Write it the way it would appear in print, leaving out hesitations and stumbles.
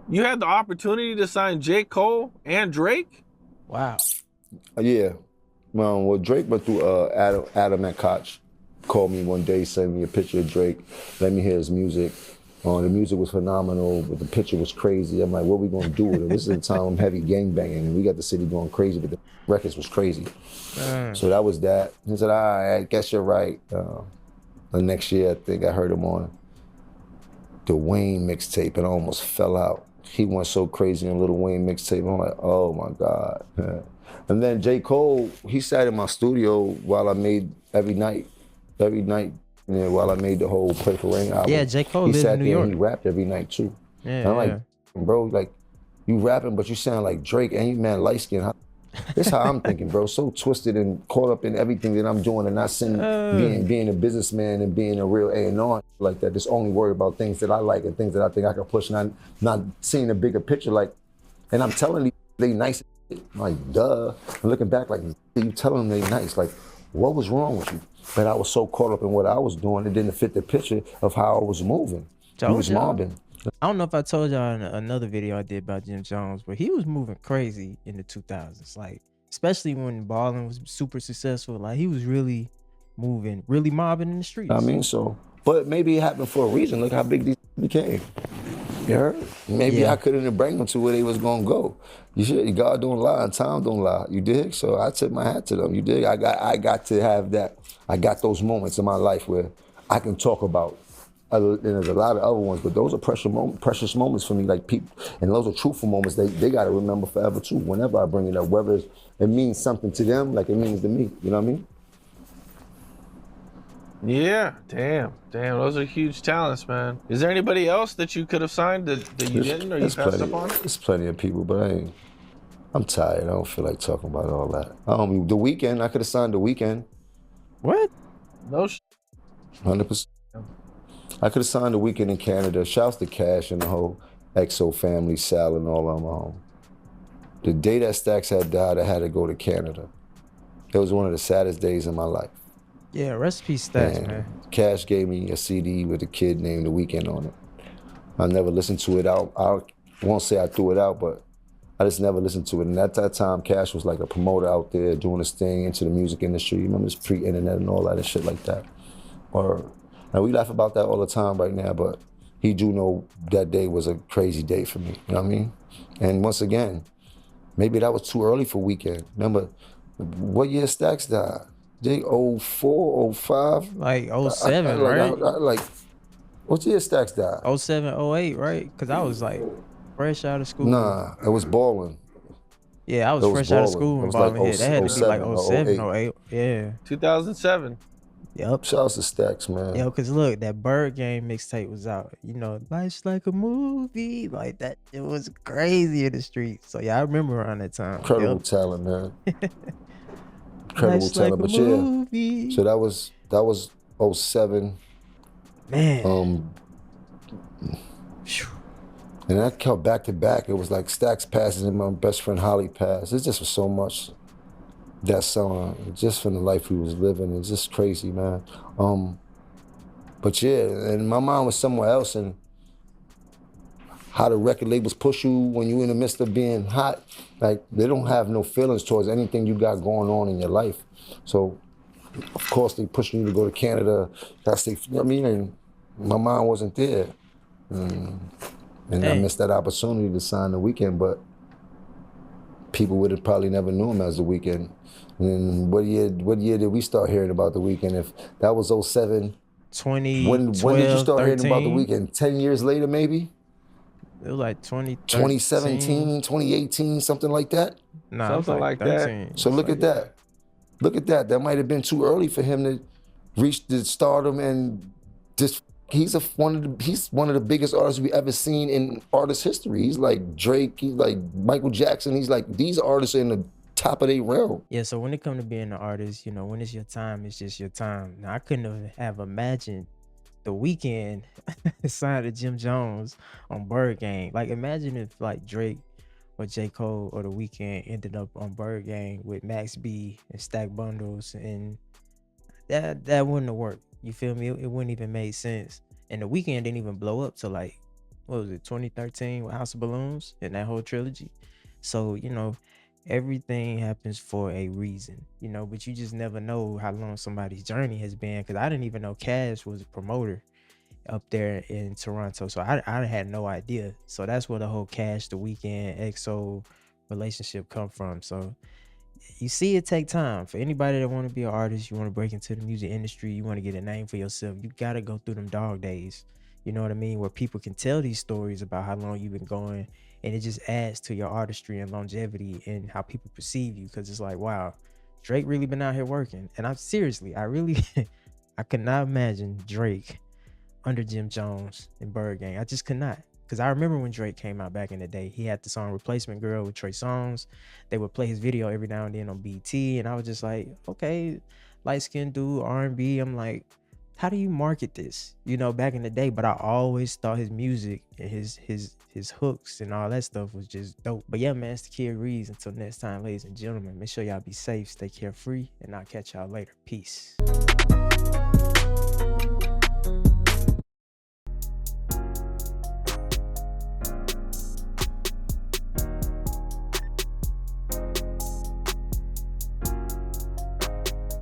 You had the opportunity to sign J. Cole and Drake? Wow. Yeah. Well, Drake went through Adam at Koch. Called me one day, sent me a picture of Drake, let me hear his music. The music was phenomenal, but the picture was crazy. I'm like, what are we gonna do with it? This is the time I'm heavy gangbanging, and we got the city going crazy, but the records was crazy. So that was that. He said, all right, I guess you're right. The next year, I think I heard him on the Wayne mixtape and I almost fell out. He went so crazy on Little Wayne mixtape. I'm like, oh my God. And then J. Cole, he sat in my studio while I made every night, while I made the whole Pray for Rain album. Yeah, J. Cole He lived sat in New there York. and he rapped every night too. Yeah, and I'm like, bro, like, you rapping, but you sound like Drake and you man light skin. This how I'm thinking, bro. So twisted and caught up in everything that I'm doing and not seeing being a businessman and being a real A&R like that. Just only worried about things that I like and things that I think I can push, and I'm not seeing a bigger picture. Like, and I'm telling you they nice. Like, duh. And looking back, like, you telling them they nice. Like, what was wrong with you? But I was so caught up in what I was doing, it didn't fit the picture of how I was moving. He was mobbing. I don't know if I told y'all in another video I did about Jim Jones, but he was moving crazy in the 2000s. Like, especially when balling was super successful. Like, he was really moving, really mobbing in the streets. I mean, so, but maybe it happened for a reason. Look how big these became. You heard? Maybe I couldn't bring them to where they was gonna go. You should. God don't lie and time don't lie. You dig? So I tip my hat to them. You dig? I got to have that. I got those moments in my life where I can talk about. And there's a lot of other ones, but those are precious moments for me. Like, people, and those are truthful moments. They got to remember forever too. Whenever I bring it up, whether it means something to them, like it means to me. You know what I mean? Yeah, damn. Those are huge talents, man. Is there anybody else that you could have signed that you didn't or you passed up on? There's plenty of people, but I'm tired. I don't feel like talking about all that. The Weeknd, I could have signed The Weeknd. What? No 100%. I could have signed The Weeknd in Canada. Shouts to Cash and the whole EXO family, Sal and all of them. The day that Stax had died, I had to go to Canada. It was one of the saddest days in my life. Yeah, recipe Stax, man. Cash gave me a CD with a kid named The Weeknd on it. I never listened to it out. I won't say I threw it out, but I just never listened to it. And at that time, Cash was like a promoter out there doing his thing into the music industry. You remember, this pre-internet and all that and shit like that. Now, we laugh about that all the time right now, but he do know that day was a crazy day for me, you know what I mean? And once again, maybe that was too early for Weeknd. Remember, what year Stax died? They 04, 05? Like 07, right? Like, what year Stax died? 07, 08, right? Because I was like fresh out of school. Nah, it was balling. Yeah, I was fresh out of school when balling hit. That had to be like 07, 08. Yeah. 2007. Yep. Shouts to Stax, man. Yo, cause look, that Bird Game mixtape was out. You know, life's like a movie, like that. It was crazy in the streets. So yeah, I remember around that time. Incredible talent, man. Incredible life's talent, like but movie. So that was 07. Man. And I kept back to back. It was like Stax passes and my best friend Holly passed. It just was so much. That song, just from the life we was living, it's just crazy, man. But yeah, and my mind was somewhere else, and how the record labels push you when you're in the midst of being hot, like they don't have no feelings towards anything you got going on in your life. So, of course, they pushing you to go to Canada. That's you know what I mean? And my mind wasn't there, and I missed that opportunity to sign The Weeknd, but people would have probably never knew him as The Weeknd. And what year did we start hearing about The Weeknd? If that was 07, 2012, when did you start 13? hearing about The Weeknd? 10 years later, maybe? It was like 2017, 2018, something like that? Nah, something like that. So look at that. Look at that. That might have been too early for him to reach the stardom and just. He's one of the biggest artists we ever seen in artist history. He's like Drake, he's like Michael Jackson. He's like, these artists are in the top of their realm. Yeah, so when it comes to being an artist, you know, when it's your time, it's just your time. Now, I couldn't have imagined The Weeknd signed to Jim Jones on Bird Gang. Like, imagine if like Drake or J. Cole or The Weeknd ended up on Bird Gang with Max B and Stack Bundles, and that wouldn't have worked. You feel me? It wouldn't even make sense. And The Weeknd didn't even blow up till like what was it, 2013 with House of Balloons and that whole trilogy. So, everything happens for a reason, but you just never know how long somebody's journey has been. Because I didn't even know Cash was a promoter up there in Toronto. So I had no idea. So that's where the whole Cash, the Weeknd, EXO relationship come from. So you see, it take time for anybody that want to be an artist. You want to break into the music industry, you want to get a name for yourself, you got to go through them dog days, you know what I mean, where people can tell these stories about how long you've been going, and it just adds to your artistry and longevity and how people perceive you. Because it's like, wow, Drake really been out here working. And I'm seriously, I really I could not imagine Drake under Jim Jones and Bird Gang. I just could not. Because I remember when Drake came out back in the day, he had the song Replacement Girl with Trey Songz. They would play his video every now and then on BT. And I was just like, okay, light-skinned dude, R&B. I'm like, how do you market this? Back in the day. But I always thought his music and his hooks and all that stuff was just dope. But yeah, man, it's the Kid Ríez. Until next time, ladies and gentlemen, make sure y'all be safe, stay carefree, and I'll catch y'all later. Peace.